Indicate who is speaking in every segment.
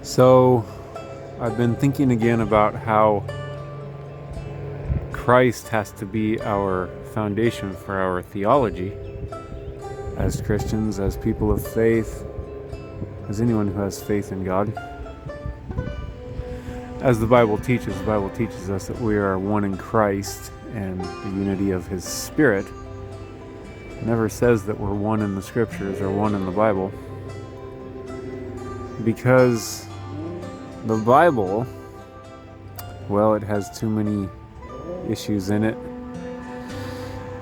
Speaker 1: So, I've been thinking again about how Christ has to be our foundation for our theology as Christians, as people of faith, as anyone who has faith in God. As the Bible teaches us that we are one in Christ and the unity of His Spirit. It never says that we're one in the Scriptures or one in the Bible, because the Bible, well, it has too many issues in it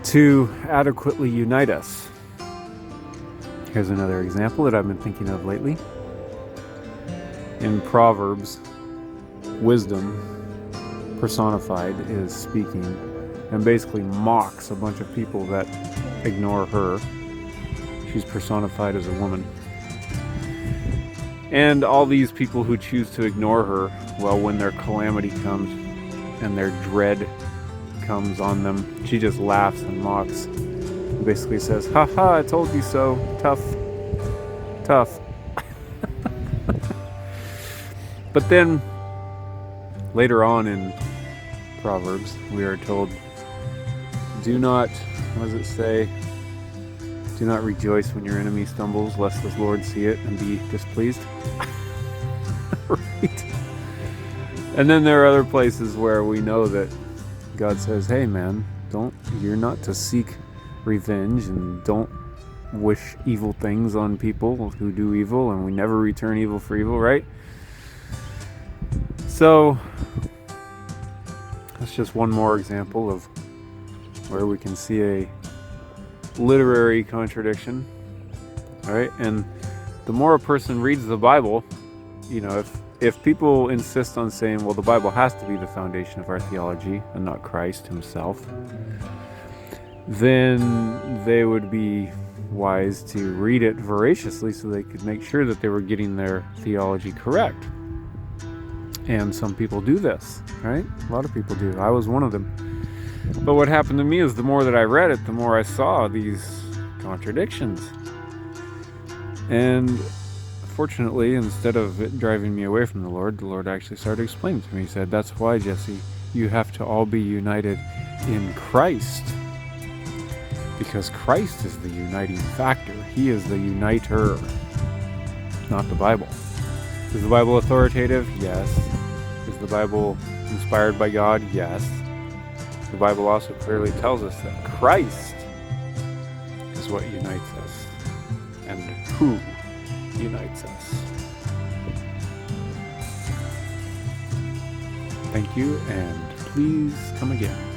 Speaker 1: to adequately unite us. Here's another example that I've been thinking of lately. In Proverbs, wisdom personified is speaking and basically mocks a bunch of people that ignore her. She's personified as a woman. And all these people who choose to ignore her, well, when their calamity comes and their dread comes on them, she just laughs and mocks. And basically says, "Ha ha, I told you so. Tough. But then, later on in Proverbs, we are told, do not, what does it say? Do not rejoice when your enemy stumbles, lest the Lord see it and be displeased." Right? And then there are other places where we know that God says, hey man, you're not to seek revenge, and don't wish evil things on people who do evil, and we never return evil for evil, right? So that's just one more example of where we can see a literary contradiction, right? And the more a person reads the Bible, if people insist on saying, well, the Bible has to be the foundation of our theology and not Christ himself, then they would be wise to read it voraciously so they could make sure that they were getting their theology correct. And some people do this, right? A lot of people do. I was one of them. But what happened to me is the more that I read it, the more I saw these contradictions. And fortunately, instead of it driving me away from the Lord actually started explaining to me. He said, that's why, Jesse, you have to all be united in Christ. Because Christ is the uniting factor. He is the uniter, not the Bible. Is the Bible authoritative? Yes. Is the Bible inspired by God? Yes. The Bible also clearly tells us that Christ is what unites us, and who unites us. Thank you, and please come again.